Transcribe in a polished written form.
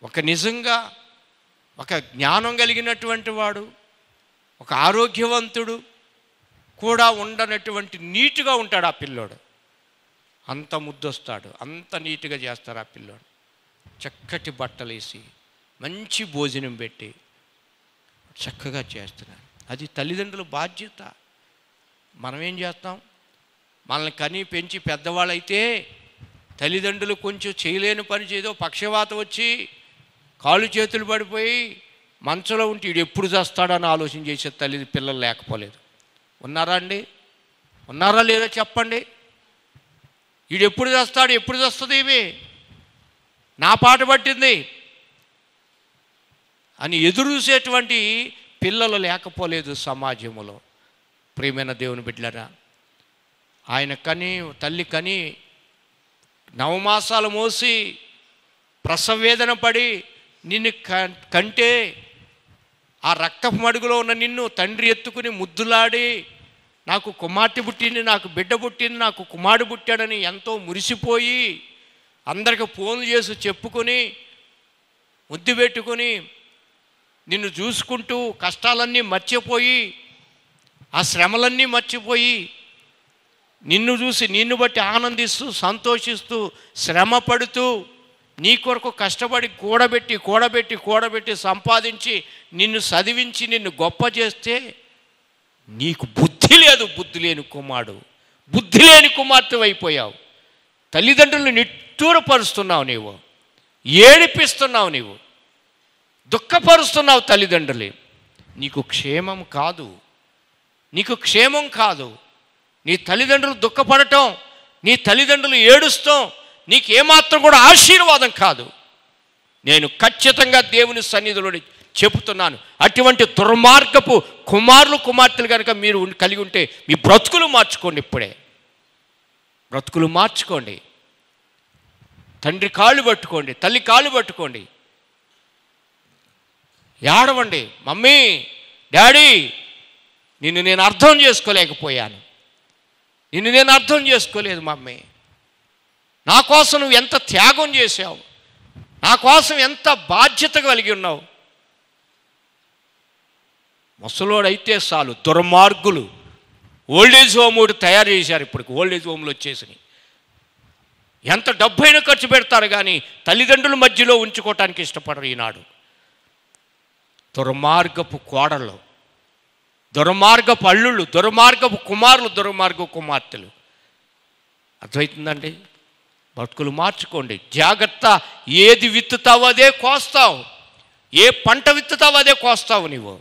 ఒక నిజంగా ఒక జ్ఞానం కలిగినటువంటి వాడు, ఒక ఆరోగ్యవంతుడు కూడా ఉండనటువంటి నీట్గా ఉంటాడు ఆ పిల్లోడు. అంత ముద్దొస్తాడు, అంత నీట్గా చేస్తారు ఆ పిల్లోడు. చక్కటి బట్టలు వేసి మంచి భోజనం పెట్టి చక్కగా చేస్తున్నారు. అది తల్లిదండ్రుల బాధ్యత. మనం ఏం చేస్తాం? మనల్ని కని పెంచి పెద్దవాళ్ళైతే తల్లిదండ్రులు కొంచెం చేయలేని పని చేదో పక్షవాతం వచ్చి కాళ్ళు చేతులు పడిపోయి మంచంలో ఉంటే వీడు ఎప్పుడు చేస్తాడని ఆలోచన చేసే పిల్లలు లేకపోలేదు. ఉన్నారా అండి? ఉన్నారా లేదా చెప్పండి. వీడు ఎప్పుడు చేస్తాడు, ఎప్పుడు చేస్తుంది ఇవి, నా పాట పట్టింది అని ఎదురు చూసేటువంటి పిల్లలు లేకపోలేదు సమాజంలో. ప్రియమైన దేవుని బిడ్డలారా, ఆయన కని తల్లి కని 9 మాసాలు మోసి ప్రసవేదన పడి నిన్ను కంటే ఆ రక్తపు మడుగులో ఉన్న నిన్ను తండ్రి ఎత్తుకుని ముద్దులాడి నాకు కుమార్తె పుట్టింది, నాకు బిడ్డ పుట్టింది, నాకు కుమారుడు పుట్టాడని ఎంతో మురిసిపోయి అందరికి ఫోన్లు చేసి చెప్పుకొని ముద్దు పెట్టుకొని నిన్ను చూసుకుంటూ కష్టాలన్నీ మర్చిపోయి ఆ శ్రమలన్నీ మర్చిపోయి నిన్ను చూసి నిన్ను బట్టి ఆనందిస్తూ సంతోషిస్తూ శ్రమ పడుతూ నీ కొరకు కష్టపడి కూడబెట్టి సంపాదించి నిన్ను చదివించి నిన్ను గొప్ప చేస్తే నీకు బుద్ధి లేదు. బుద్ధి లేని కుమారుడు, బుద్ధి లేని కుమార్తె అయిపోయావు. తల్లిదండ్రులను నిట్టూరపరుస్తున్నావు, నీవు ఏడిపిస్తున్నావు, నీవు దుఃఖపరుస్తున్నావు తల్లిదండ్రులు. నీకు క్షేమం కాదు, నీకు క్షేమం కాదు. నీ తల్లిదండ్రులు దుఃఖపడటం, నీ తల్లిదండ్రులు ఏడుస్తాం నీకేమాత్రం కూడా ఆశీర్వాదం కాదు. నేను ఖచ్చితంగా దేవుని సన్నిధిలో చెబుతున్నాను. అటువంటి దుర్మార్గపు కుమారులు కుమార్తెలు కనుక మీరు కలిగి ఉంటే మీ బ్రతుకులు మార్చుకోండి. ఇప్పుడే బ్రతుకులు మార్చుకోండి. తండ్రి కాళ్ళు పట్టుకోండి, తల్లి కాళ్ళు పట్టుకోండి, ఏడవండి. మమ్మీ, డాడీ, నిన్ను నేను అర్థం చేసుకోలేకపోయాను, నిన్ను నేను అర్థం చేసుకోలేదు మమ్మీ. నా కోసం నువ్వు ఎంత త్యాగం చేశావు, నా కోసం ఎంత బాధ్యత కలిగి ఉన్నావు. ముసలోడైతే చాలు దుర్మార్గులు ఓల్డేజ్ హోమ్ ఒకటి తయారు చేశారు. ఇప్పటికి ఓల్డేజ్ హోమ్లు వచ్చేసినాయి. ఎంత డబ్బైనా ఖర్చు పెడతారు కానీ తల్లిదండ్రుల మధ్యలో ఉంచుకోవటానికి ఇష్టపడరు ఈనాడు. దుర్మార్గపు కోడళ్ళు, దుర్మార్గపు అల్లుళ్ళు, దుర్మార్గపు కుమారులు, దుర్మార్గపు కుమార్తెలు. అర్థమవుతుందండి? బతుకులు మార్చుకోండి. జాగ్రత్త. ఏది విత్తుతావో అదే కోస్తావు, ఏ పంట విత్తుతావో అదే కోస్తావు. నువ్వు